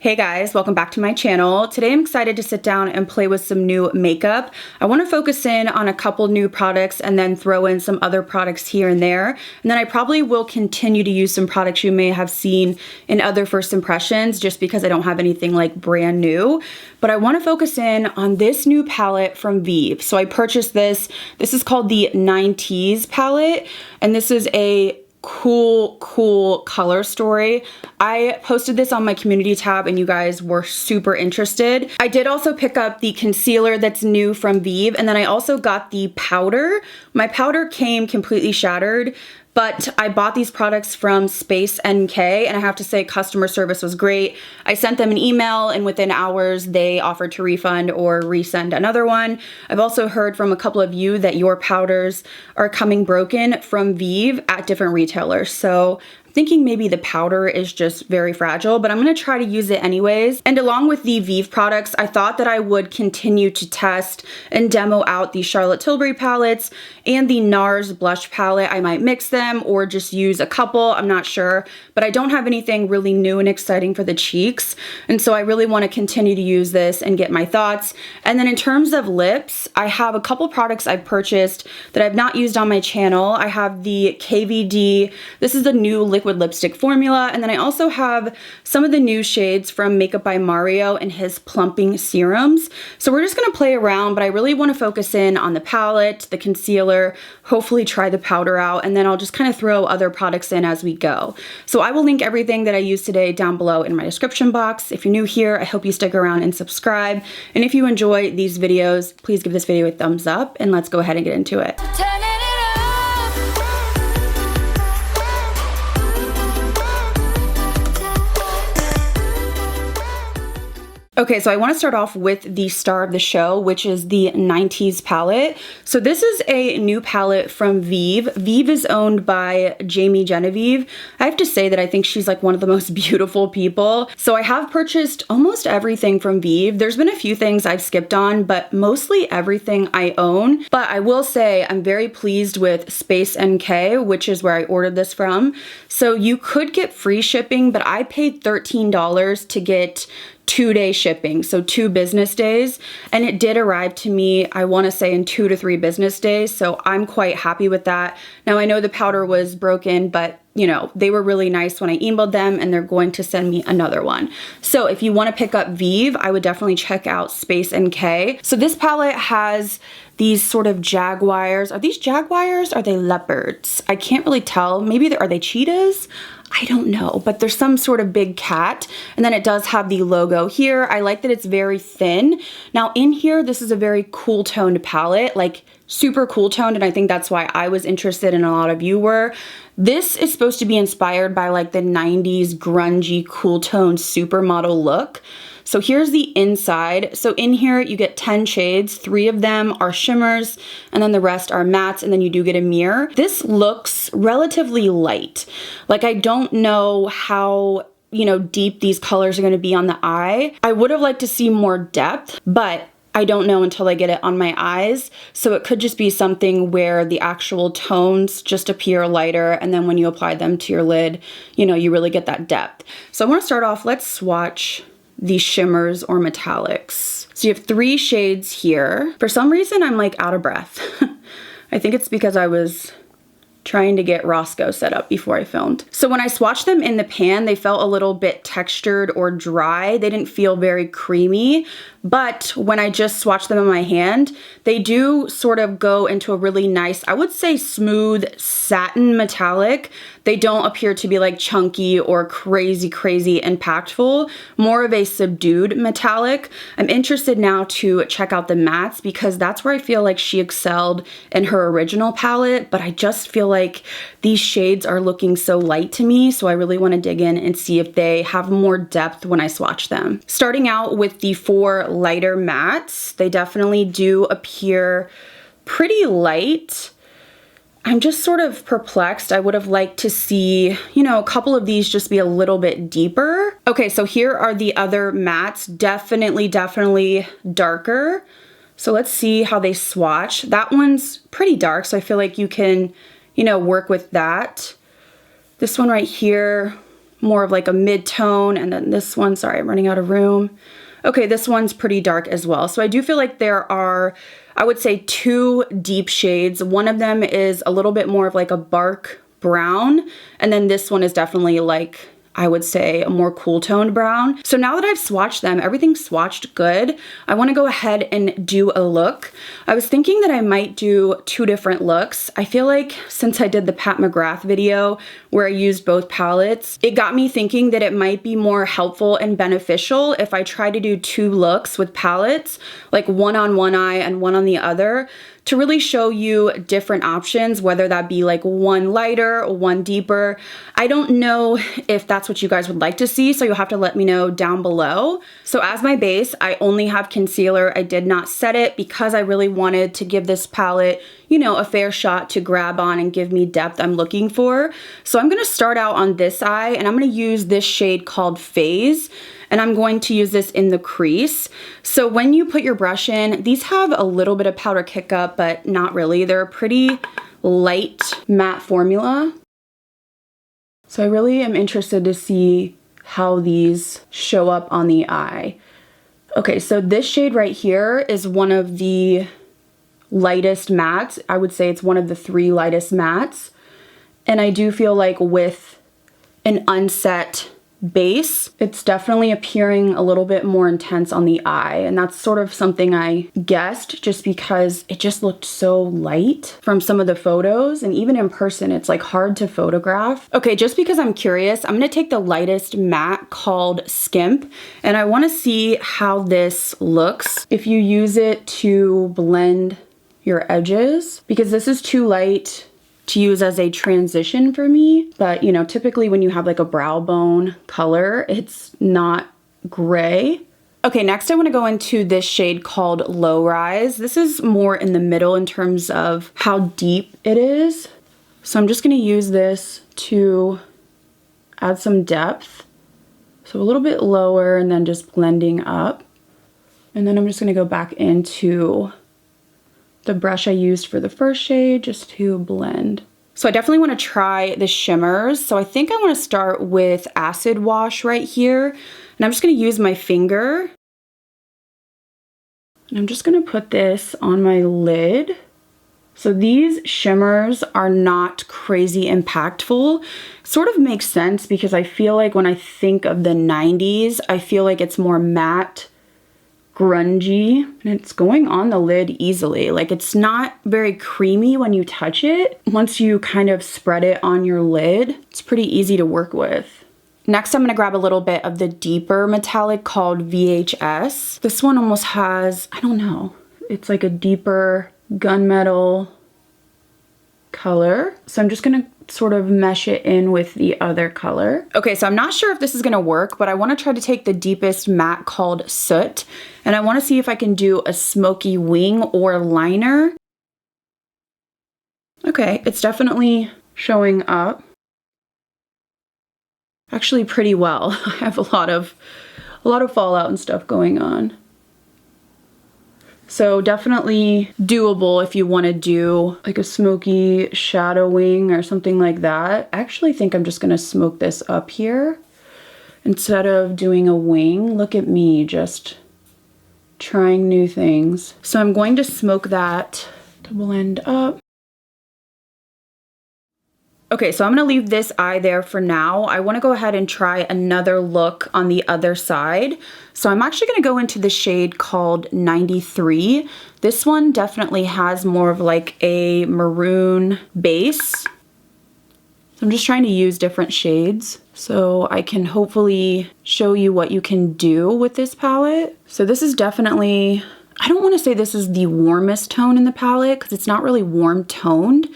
Hey guys, welcome back to my channel. Today I'm excited to sit down and play with some new makeup. I want to focus in on a couple new products and then throw in some other products here and there. And then I probably will continue to use some products you may have seen in other first impressions just because I don't have anything like brand new. But I want to focus in on this new palette from Vive. So I purchased this. This is called the 90s palette, and this is a cool color story. I posted this on my community tab and you guys were super interested. I did also pick up the concealer that's new from Vive, and then I also got the powder. My powder came completely shattered, but I bought these products from Space NK, and I have to say customer service was great. I sent them an email and within hours they offered to refund or resend another one. I've also heard from a couple of you that your powders are coming broken from Vive at different retailers. So I'm thinking maybe the powder is just very fragile, but I'm gonna try to use it anyways. And along with the Vive products, I thought that I would continue to test and demo out the Charlotte Tilbury palettes and the NARS blush palette. I might mix them or just use a couple, I'm not sure, but I don't have anything really new and exciting for the cheeks. And so I really wanna continue to use this and get my thoughts. And then in terms of lips, I have a couple products I've purchased that I've not used on my channel. I have the KVD, this is the new liquid lipstick formula, and then I also have some of the new shades from Makeup by Mario and his plumping serums. So we're just gonna play around, but I really wanna focus in on the palette, the concealer, hopefully try the powder out, and then I'll just kind of throw other products in as we go. So I will link everything that I used today down below in my description box. If you're new here, I hope you stick around and subscribe. And if you enjoy these videos, please give this video a thumbs up, and let's go ahead and get into it. Okay, so I want to start off with the star of the show, which is the 90s palette. So this is a new palette from Vive. Vive is owned by Jamie Genevieve. I have to say that I think she's like one of the most beautiful people. So I have purchased almost everything from Vive. There's been a few things I've skipped on, but mostly everything I own. But I will say I'm very pleased with Space NK, which is where I ordered this from. So you could get free shipping, but I paid $13 to get 2-day shipping, so 2 business days, and it did arrive to me, I want to say in 2 to 3 business days, so I'm quite happy with that. Now I know the powder was broken, but you know, they were really nice when I emailed them, and they're going to send me another one. So if you want to pick up Vive, I would definitely check out Space NK. So this palette has these sort of jaguars. Are these jaguars? Are they leopards? I can't really tell. Maybe are they cheetahs? I don't know, but there's some sort of big cat, and then it does have the logo here. I like that it's very thin. Now in here, this is a very cool toned palette, like super cool toned, and I think that's why I was interested and a lot of you were. This is supposed to be inspired by like the 90s grungy cool toned supermodel look. So here's the inside. So in here you get 10 shades, 3 of them are shimmers, and then the rest are mattes, and then you do get a mirror. This looks relatively light. Like I don't know how, you know, deep these colors are gonna be on the eye. I would have liked to see more depth, but I don't know until I get it on my eyes. So it could just be something where the actual tones just appear lighter, and then when you apply them to your lid, you know, you really get that depth. So I wanna start off, let's swatch these shimmers or metallics. So you have 3 shades here. For some reason, I'm like out of breath. I think it's because I was trying to get Roscoe set up before I filmed. So when I swatched them in the pan, they felt a little bit textured or dry. They didn't feel very creamy, but when I just swatched them in my hand, they do sort of go into a really nice, I would say smooth satin metallic. They don't appear to be like chunky or crazy impactful, more of a subdued metallic. I'm interested now to check out the mattes because that's where I feel like she excelled in her original palette, but I just feel like these shades are looking so light to me, so I really want to dig in and see if they have more depth when I swatch them. Starting out with the 4 lighter mattes, they definitely do appear pretty light. I'm just sort of perplexed. I would have liked to see, you know, a couple of these just be a little bit deeper. Okay, so here are the other mattes, definitely darker. So let's see how they swatch. That one's pretty dark, so I feel like you can, you know, work with that. This one right here, more of like a mid-tone, and then this one, sorry, I'm running out of room. Okay, this one's pretty dark as well. So I do feel like there are, I would say, two deep shades. One of them is a little bit more of like a bark brown, and then this one is definitely like, I would say, a more cool toned brown. So now that I've swatched them, everything's swatched good, I wanna go ahead and do a look. I was thinking that I might do two different looks. I feel like since I did the Pat McGrath video where I used both palettes, it got me thinking that it might be more helpful and beneficial if I try to do two looks with palettes, like one on one eye and one on the other, to really show you different options, whether that be like one lighter or one deeper. I don't know if that's what you guys would like to see, so you'll have to let me know down below. So as my base, I only have concealer. I did not set it because I really wanted to give this palette, you know, a fair shot to grab on and give me depth I'm looking for. So I'm gonna start out on this eye, and I'm gonna use this shade called Phase, and I'm going to use this in the crease. So when you put your brush in, these have a little bit of powder kick up, but not really. They're a pretty light matte formula. So I really am interested to see how these show up on the eye. Okay, so this shade right here is one of the lightest mattes. I would say it's one of the three lightest mattes. And I do feel like with an unset base, it's definitely appearing a little bit more intense on the eye, and that's sort of something I guessed just because it just looked so light from some of the photos, and even in person it's like hard to photograph. Okay, just because I'm curious, I'm gonna take the lightest matte called Skimp, and I want to see how this looks if you use it to blend your edges, because this is too light to use as a transition for me. But you know, typically when you have like a brow bone color, it's not gray. Okay, next I want to go into this shade called Low Rise. This is more in the middle in terms of how deep it is. So I'm just going to use this to add some depth. So a little bit lower and then just blending up. And then I'm just going to go back into the brush I used for the first shade just to blend. So I definitely want to try the shimmers. So I think I want to start with Acid Wash right here. And I'm just going to use my finger. And I'm just going to put this on my lid. So these shimmers are not crazy impactful. Sort of makes sense because I feel like when I think of the 90s, I feel like it's more matte, grungy, and it's going on the lid easily. Like, it's not very creamy when you touch it. Once you kind of spread it on your lid, it's pretty easy to work with. Next, I'm gonna grab a little bit of the deeper metallic called VHS. This one almost has, I don't know, it's like a deeper gunmetal color. So I'm just gonna sort of mesh it in with the other color. Okay, so I'm not sure if this is gonna work, but I wanna try to take the deepest matte called Soot, and I wanna see if I can do a smoky wing or liner. Okay, it's definitely showing up. Actually pretty well. I have a lot of fallout and stuff going on. So definitely doable if you want to do like a smoky shadowing or something like that. I actually think I'm just going to smoke this up here instead of doing a wing. Look at me just trying new things. So I'm going to smoke that to blend up. Okay, so I'm gonna leave this eye there for now. I wanna go ahead and try another look on the other side. So I'm actually gonna go into the shade called 93. This one definitely has more of like a maroon base. So I'm just trying to use different shades so I can hopefully show you what you can do with this palette. So this is definitely, I don't wanna say this is the warmest tone in the palette because it's not really warm toned,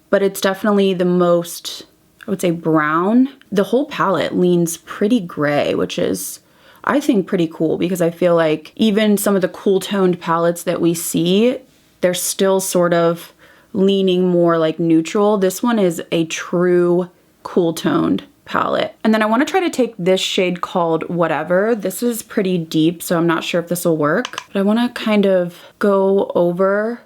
but it's definitely the most, I would say, brown. The whole palette leans pretty gray, which is, I think, pretty cool because I feel like even some of the cool toned palettes that we see, they're still sort of leaning more like neutral. This one is a true cool toned palette. And then I want to try to take this shade called Whatever. This is pretty deep, so I'm not sure if this will work, but I want to kind of go over.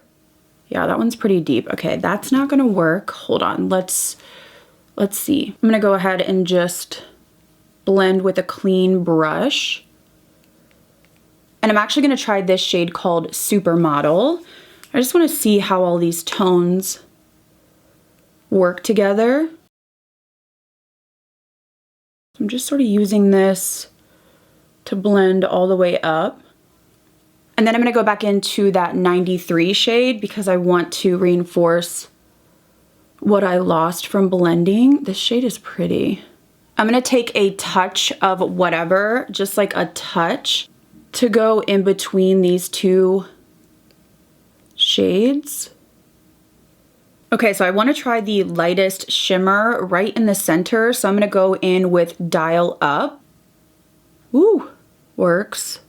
Yeah, that one's pretty deep. Okay, that's not gonna work. Hold on, let's see. I'm gonna go ahead and just blend with a clean brush. And I'm actually going to try this shade called Supermodel. I just want to see how all these tones work together. I'm just sort of using this to blend all the way up. And then I'm going to go back into that 93 shade because I want to reinforce what I lost from blending. This shade is pretty. I'm going to take a touch of whatever, just like a touch, to go in between these two shades. Okay, so I want to try the lightest shimmer right in the center. So I'm going to go in with Dial Up. Ooh, works.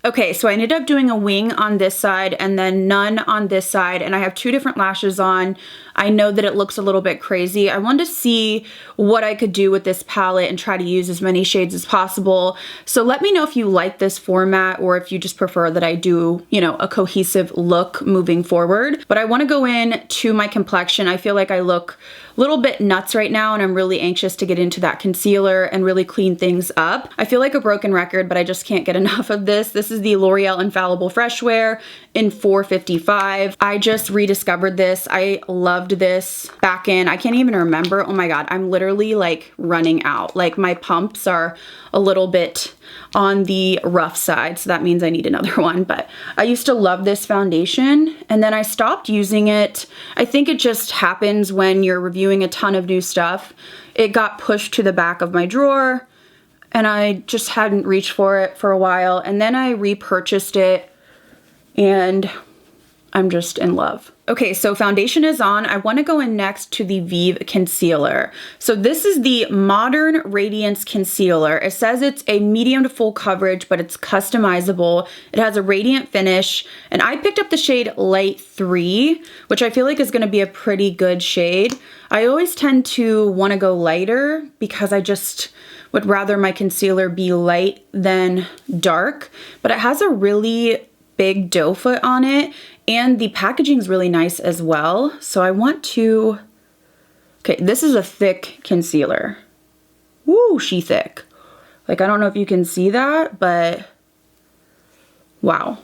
Okay, so I ended up doing a wing on this side and then none on this side, and I have two different lashes on. I know that it looks a little bit crazy. I wanted to see what I could do with this palette and try to use as many shades as possible. So let me know if you like this format or if you just prefer that I do, you know, a cohesive look moving forward. But I want to go in to my complexion. I feel like I look a little bit nuts right now and I'm really anxious to get into that concealer and really clean things up. I feel like a broken record, but I just can't get enough of this. This is the L'Oreal Infallible Fresh Wear in 455. I just rediscovered this. I loved this back in, I can't even remember. Oh my God, I'm literally like running out. Like my pumps are a little bit on the rough side, so that means I need another one. But I used to love this foundation and then I stopped using it. I think it just happens when you're reviewing a ton of new stuff. It got pushed to the back of my drawer and I just hadn't reached for it for a while. And then I repurchased it and I'm just in love. Okay, so foundation is on. I want to go in next to the Vive concealer. So this is the Modern Radiance Concealer. It says it's a medium to full coverage, but it's customizable. It has a radiant finish, and I picked up the shade Light 3, which I feel like is going to be a pretty good shade. I always tend to want to go lighter because I just would rather my concealer be light than dark, but it has a really big doe foot on it. And the packaging is really nice as well. So I want to, okay, this is a thick concealer. Woo, she thick. Like, I don't know if you can see that, but wow.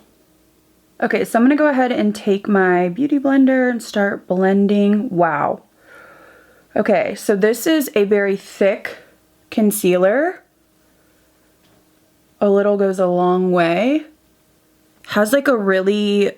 Okay, so I'm gonna go ahead and take my beauty blender and start blending. Wow. Okay, so this is a very thick concealer. A little goes a long way. Has like a really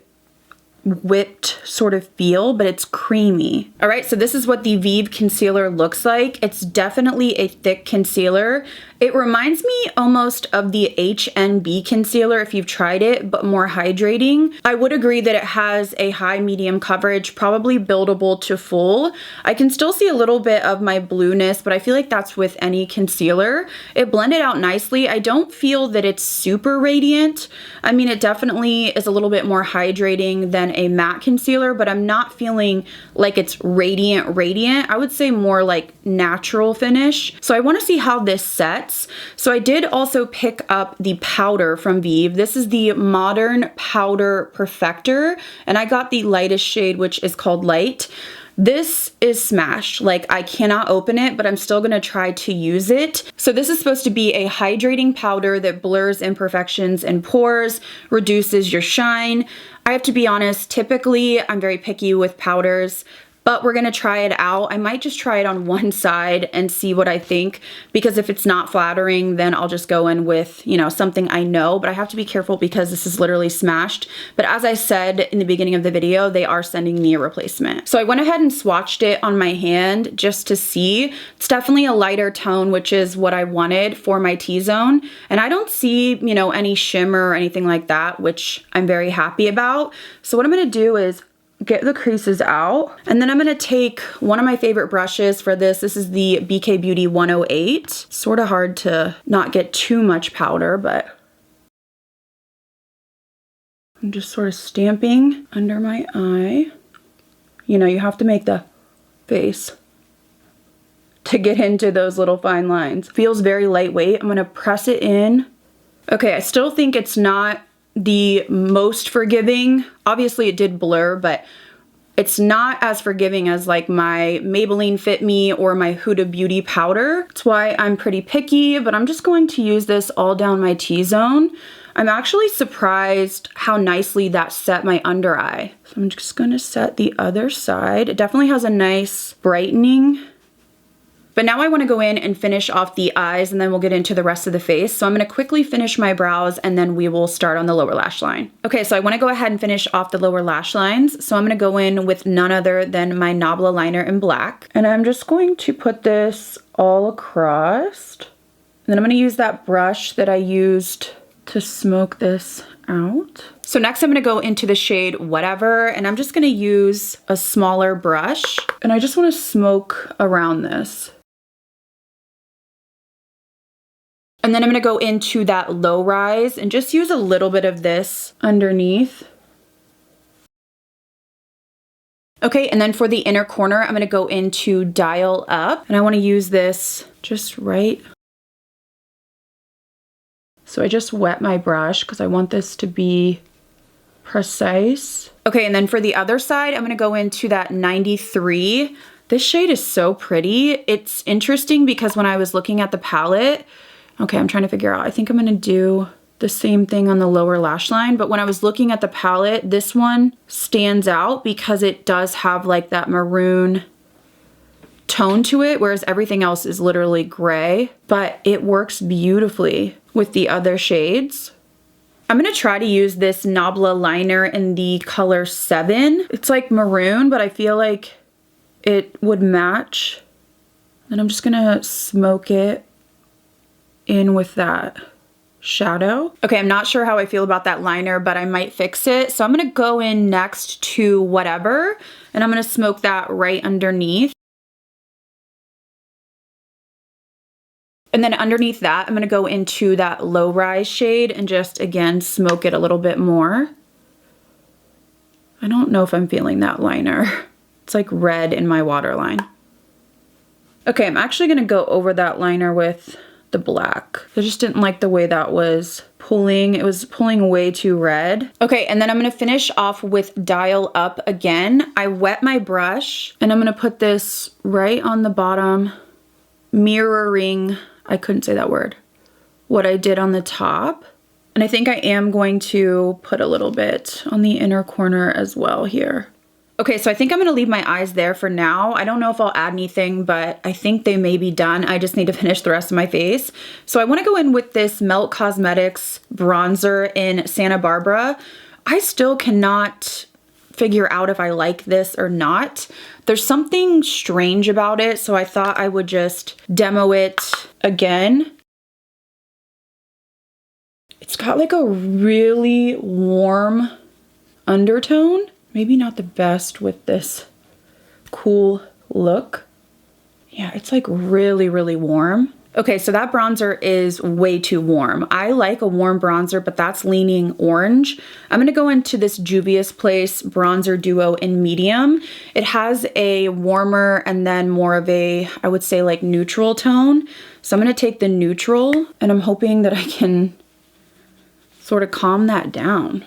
whipped sort of feel, but it's creamy. All right, so this is what the Vive concealer looks like. It's definitely a thick concealer. It reminds me almost of the HNB concealer if you've tried it, but more hydrating. I would agree that it has a high medium coverage, probably buildable to full. I can still see a little bit of my blueness, but I feel like that's with any concealer. It blended out nicely. I don't feel that it's super radiant. I mean, it definitely is a little bit more hydrating than a matte concealer, but I'm not feeling like it's radiant. I would say more like natural finish. So I want to see how this sets. So I did also pick up the powder from Vive. This is the Modern Powder Perfector, and I got the lightest shade, which is called Light. This is smashed. Like, I cannot open it, but I'm still gonna try to use it. So this is supposed to be a hydrating powder that blurs imperfections and pores, reduces your shine. I have to be honest, typically I'm very picky with powders, but we're gonna try it out. I might just try it on one side and see what I think, because if it's not flattering, then I'll just go in with, you know, something I know, but I have to be careful because this is literally smashed. But as I said in the beginning of the video, they are sending me a replacement. So I went ahead and swatched it on my hand just to see. It's definitely a lighter tone, which is what I wanted for my T-zone. And I don't see, you know, any shimmer or anything like that, which I'm very happy about. So what I'm gonna do is get the creases out, and then I'm gonna take one of my favorite brushes for this. This is the BK Beauty 108. Sort of hard to not get too much powder, but I'm just sort of stamping under my eye. You know, you have to make the face to get into those little fine lines. Feels very lightweight. I'm gonna press it in. Okay, I still think it's not the most forgiving. Obviously it did blur, but It's not as forgiving as like my Maybelline Fit Me or my Huda Beauty powder. That's why I'm pretty picky, but I'm just going to use this all down my T-zone. I'm actually surprised how nicely that set my under eye. So I'm just gonna set the other side. It definitely has a nice brightening. But now I want to go in and finish off the eyes, and then we'll get into the rest of the face. So I'm going to quickly finish my brows, and then we will start on the lower lash line. Okay, so I want to go ahead and finish off the lower lash lines. So I'm going to go in with none other than my Nabla liner in black. And I'm just going to put this all across. And then I'm going to use that brush that I used to smoke this out. So next I'm going to go into the shade Whatever, and I'm just going to use a smaller brush. And I just want to smoke around this. And then I'm going to go into that low rise and just use a little bit of this underneath. Okay, and then for the inner corner, I'm going to go into Dial Up, and I want to use this just right. So I just wet my brush because I want this to be precise. Okay, and then for the other side, I'm going to go into that 93. This shade is so pretty. It's interesting because when I was looking at the palette, okay, I'm trying to figure out, I think I'm gonna do the same thing on the lower lash line, but when I was looking at the palette, this one stands out because it does have like that maroon tone to it, whereas everything else is literally gray, but it works beautifully with the other shades. I'm gonna try to use this Nabla liner in the color 7. It's like maroon, but I feel like it would match. And I'm just gonna smoke it in with that shadow. Okay, I'm not sure how I feel about that liner, but I might fix it. So I'm gonna go in next to Whatever, and I'm gonna smoke that right underneath. And then underneath that, I'm gonna go into that low rise shade and just, again, smoke it a little bit more. I don't know if I'm feeling that liner. It's like red in my waterline. Okay, I'm actually gonna go over that liner with the black. I just didn't like the way that was pulling. It was pulling way too red. Okay, and then I'm gonna finish off with Dial Up again. I wet my brush, and I'm gonna put this right on the bottom, mirroring, I couldn't say that word, what I did on the top. And I think I am going to put a little bit on the inner corner as well here. Okay, so I think I'm gonna leave my eyes there for now. I don't know if I'll add anything, but I think they may be done. I just need to finish the rest of my face. So I wanna go in with this Melt Cosmetics bronzer in Santa Barbara. I still cannot figure out if I like this or not. There's something strange about it, so I thought I would just demo it again. It's got like a really warm undertone. Maybe not the best with this cool look. Yeah, it's like really, really warm. Okay, so that bronzer is way too warm. I like a warm bronzer, but that's leaning orange. I'm gonna go into this Juvia's Place bronzer duo in medium. It has a warmer and then more of a, I would say like neutral tone. So I'm gonna take the neutral, and I'm hoping that I can sort of calm that down.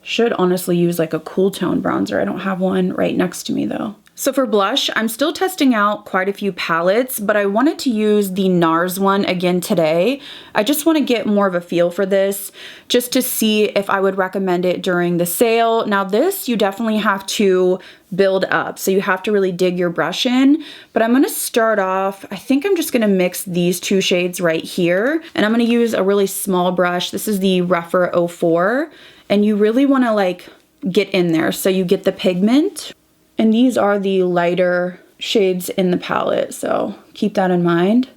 Should honestly use like a cool tone bronzer. I don't have one right next to me though. So for blush, I'm still testing out quite a few palettes, but I wanted to use the NARS one again today. I just want to get more of a feel for this, just to see if I would recommend it during the sale. Now this, you definitely have to build up, so you have to really dig your brush in, but I'm going to start off, I think I'm just going to mix these two shades right here, and I'm going to use a really small brush. This is the Rougher 04. And you really want to like get in there so you get the pigment. And these are the lighter shades in the palette, so keep that in mind.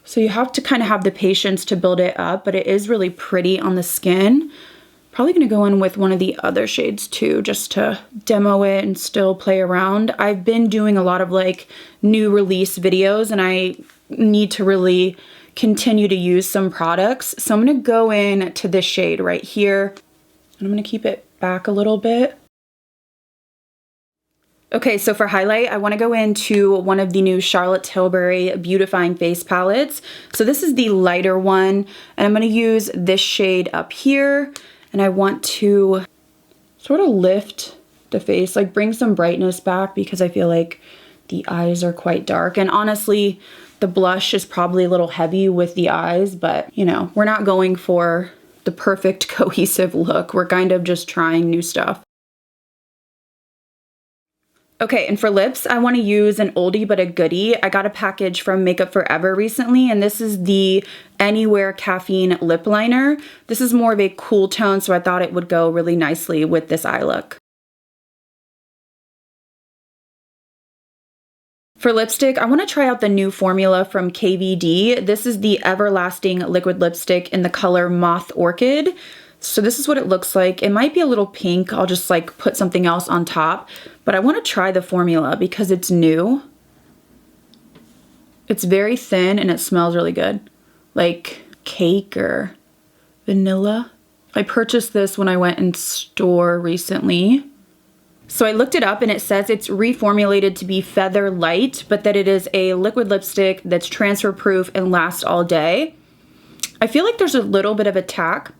So you have to kind of have the patience to build it up, but it is really pretty on the skin. Probably gonna go in with one of the other shades too, just to demo it and still play around. I've been doing a lot of like new release videos, and I need to really continue to use some products. So I'm gonna go in to this shade right here, and I'm gonna keep it back a little bit. Okay, so for highlight, I wanna go into one of the new Charlotte Tilbury Beautifying Face palettes. So this is the lighter one, and I'm gonna use this shade up here, and and I want to sort of lift the face, like bring some brightness back because I feel like the eyes are quite dark. And honestly, the blush is probably a little heavy with the eyes, but you know, we're not going for the perfect cohesive look. We're kind of just trying new stuff. Okay, and for lips, I want to use an oldie but a goodie. I got a package from Makeup Forever recently, and this is the Anywhere Caffeine Lip Liner. This is more of a cool tone, so I thought it would go really nicely with this eye look. For lipstick, I want to try out the new formula from KVD. This is the Everlasting Liquid Lipstick in the color Moth Orchid. So this is what it looks like. It might be a little pink. I'll just like put something else on top. But I want to try the formula because it's new. It's very thin and it smells really good. Like cake or vanilla. I purchased this when I went in store recently. So I looked it up and it says it's reformulated to be feather light, but that it is a liquid lipstick that's transfer proof and lasts all day. I feel like there's a little bit of a tack,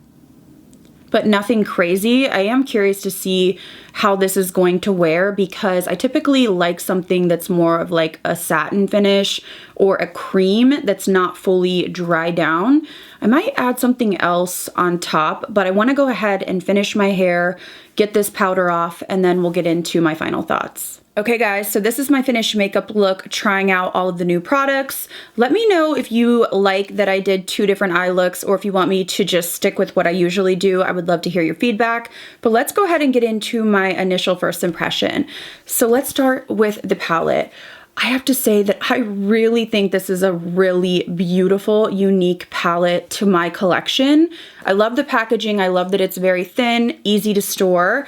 but nothing crazy. I am curious to see how this is going to wear because I typically like something that's more of like a satin finish or a cream that's not fully dry down. I might add something else on top, but I want to go ahead and finish my hair, get this powder off, and then we'll get into my final thoughts. Okay guys, so this is my finished makeup look, trying out all of the new products. Let me know if you like that I did 2 different eye looks or if you want me to just stick with what I usually do. I would love to hear your feedback, but let's go ahead and get into my initial first impression. So let's start with the palette. I have to say that I really think this is a really beautiful, unique palette to my collection. I love the packaging. I love that it's very thin, easy to store.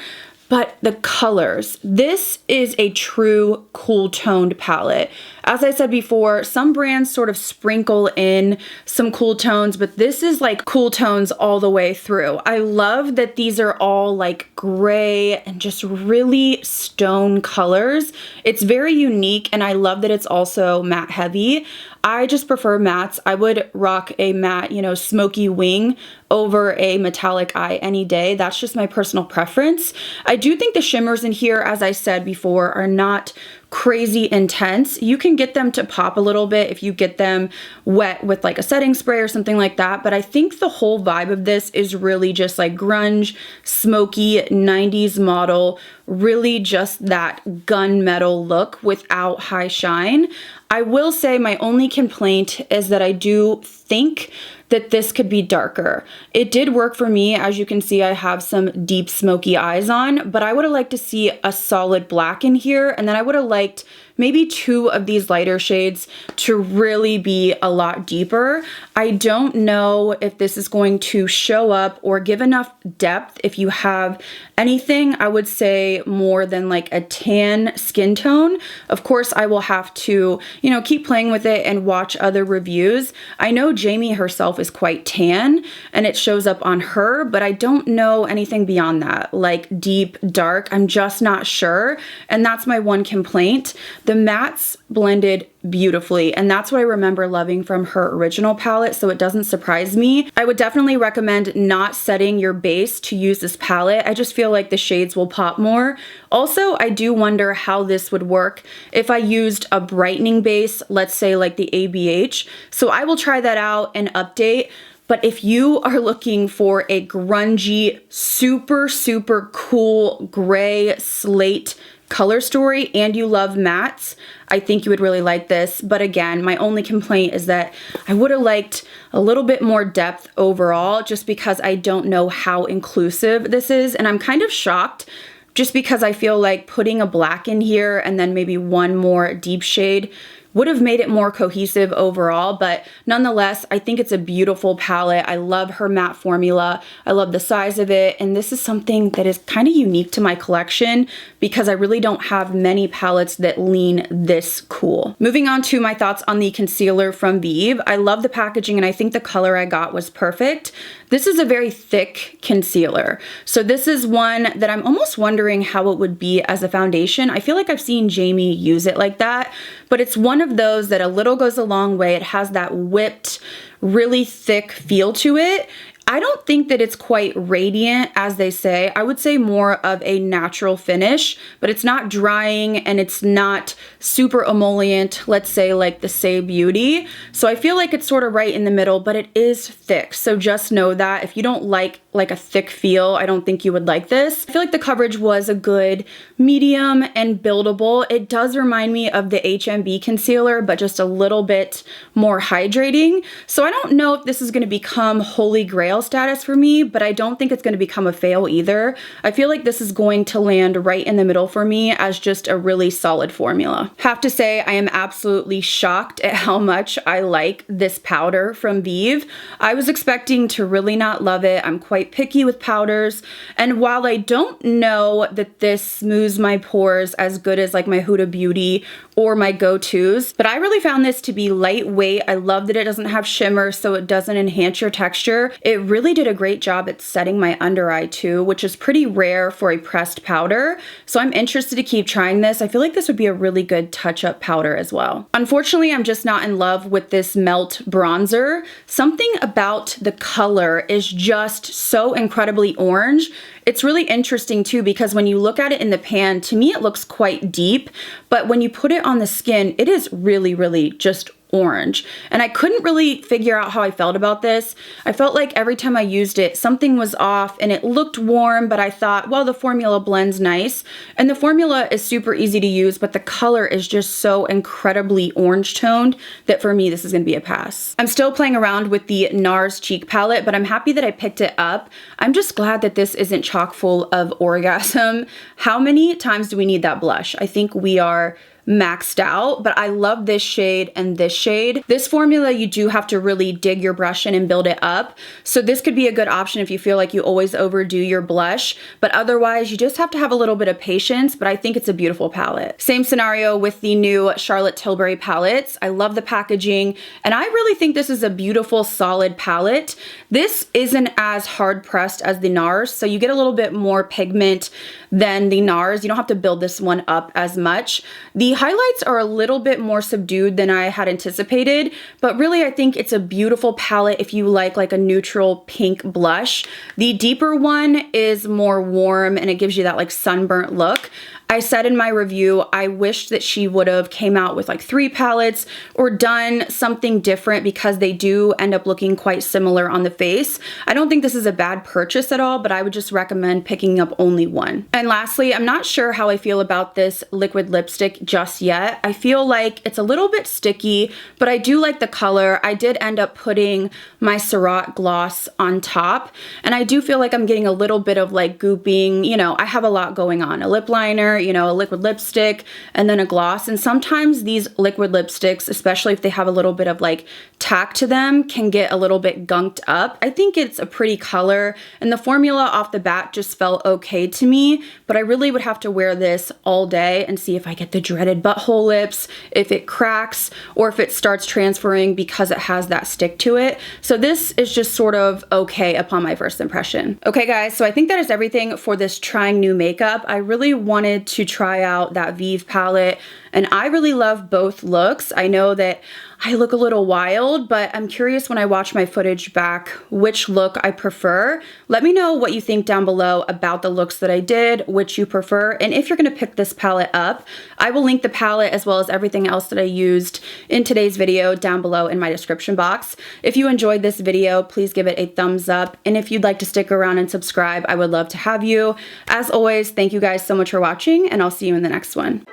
But the colors, this is a true cool toned palette. As I said before, some brands sort of sprinkle in some cool tones, but this is like cool tones all the way through. I love that these are all like gray and just really stone colors. It's very unique and I love that it's also matte heavy. I just prefer mattes. I would rock a matte, you know, smoky wing over a metallic eye any day. That's just my personal preference. I do think the shimmers in here, as I said before, are not crazy intense. You can get them to pop a little bit if you get them wet with like a setting spray or something like that, but I think the whole vibe of this is really just like grunge, smoky, 90s model, really just that gunmetal look without high shine. I will say my only complaint is that I do think that this could be darker. It did work for me. As you can see, I have some deep smoky eyes on, but I would have liked to see a solid black in here, and then I would have liked maybe 2 of these lighter shades to really be a lot deeper. I don't know if this is going to show up or give enough depth if you have anything, I would say more than like a tan skin tone. Of course, I will have to, you know, keep playing with it and watch other reviews. I know Jamie herself is quite tan and it shows up on her, but I don't know anything beyond that, like deep, dark. I'm just not sure. And that's my one complaint. The mattes blended beautifully, and that's what I remember loving from her original palette, so it doesn't surprise me. I would definitely recommend not setting your base to use this palette. I just feel like the shades will pop more. Also, I do wonder how this would work if I used a brightening base, let's say like the ABH. So I will try that out and update. But if you are looking for a grungy, super, super cool gray slate color story and you love mattes, I think you would really like this. But again, my only complaint is that I would have liked a little bit more depth overall, just because I don't know how inclusive this is. And I'm kind of shocked just because I feel like putting a black in here and then maybe one more deep shade would have made it more cohesive overall, but nonetheless, I think it's a beautiful palette. I love her matte formula. I love the size of it, and this is something that is kind of unique to my collection because I really don't have many palettes that lean this cool. Moving on to my thoughts on the concealer from Vive. I love the packaging and I think the color I got was perfect. This is a very thick concealer. So this is one that I'm almost wondering how it would be as a foundation. I feel like I've seen Jamie use it like that, but it's one of those that a little goes a long way. It has that whipped, really thick feel to it. I don't think that it's quite radiant as they say. I would say more of a natural finish, but it's not drying and it's not super emollient, let's say like the Say Beauty. So I feel like it's sort of right in the middle, but it is thick. So just know that if you don't like a thick feel, I don't think you would like this. I feel like the coverage was a good medium and buildable. It does remind me of the HMB concealer, but just a little bit more hydrating. So I don't know if this is going to become holy grail status for me, but I don't think it's going to become a fail either. I feel like this is going to land right in the middle for me as just a really solid formula. Have to say, I am absolutely shocked at how much I like this powder from Vive. I was expecting to really not love it. I'm quite picky with powders, and while I don't know that this smooths my pores as good as like my Huda Beauty or my go-tos, but I really found this to be lightweight. I love that it doesn't have shimmer, so it doesn't enhance your texture. It really did a great job at setting my under eye too, which is pretty rare for a pressed powder. So I'm interested to keep trying this. I feel like this would be a really good touch-up powder as well. Unfortunately, I'm just not in love with this Melt bronzer. Something about the color is just so incredibly orange. It's really interesting too, because when you look at it in the pan, to me it looks quite deep, but when you put it on the skin, it is really, really just orange. And I couldn't really figure out how I felt about this. I felt like every time I used it, something was off and it looked warm, but I thought, well, the formula blends nice. And the formula is super easy to use, but the color is just so incredibly orange toned that for me, this is gonna be a pass. I'm still playing around with the NARS cheek palette, but I'm happy that I picked it up. I'm just glad that this isn't chock full of orgasm. How many times do we need that blush? I think we are maxed out, but I love this shade and this shade. This formula, you do have to really dig your brush in and build it up. So this could be a good option if you feel like you always overdo your blush, but otherwise you just have to have a little bit of patience, but I think it's a beautiful palette. Same scenario with the new Charlotte Tilbury palettes. I love the packaging, and I really think this is a beautiful, solid palette. This isn't as hard pressed as the NARS, so you get a little bit more pigment than the NARS. You don't have to build this one up as much. The highlights are a little bit more subdued than I had anticipated, but really I think it's a beautiful palette if you like a neutral pink blush. The deeper one is more warm and it gives you that like sunburnt look. I said in my review, I wish that she would have came out with like 3 palettes or done something different because they do end up looking quite similar on the face. I don't think this is a bad purchase at all, but I would just recommend picking up only one. And lastly, I'm not sure how I feel about this liquid lipstick just yet. I feel like it's a little bit sticky, but I do like the color. I did end up putting my Surratt gloss on top, and I do feel like I'm getting a little bit of like gooping. You know, I have a lot going on. A lip liner, you know, a liquid lipstick, and then a gloss. And sometimes these liquid lipsticks, especially if they have a little bit of like tack to them, can get a little bit gunked up. I think it's a pretty color, and the formula off the bat just felt okay to me, but I really would have to wear this all day and see if I get the dreaded butthole lips, if it cracks, or if it starts transferring because it has that stick to it. So this is just sort of okay upon my first impression. Okay guys, so I think that is everything for this trying new makeup. I really wanted to try out that Vive palette, and I really love both looks. I know that I look a little wild, but I'm curious when I watch my footage back which look I prefer. Let me know what you think down below about the looks that I did, which you prefer, and if you're gonna pick this palette up. I will link the palette as well as everything else that I used in today's video down below in my description box. If you enjoyed this video, please give it a thumbs up, and if you'd like to stick around and subscribe, I would love to have you. As always, thank you guys so much for watching, and I'll see you in the next one.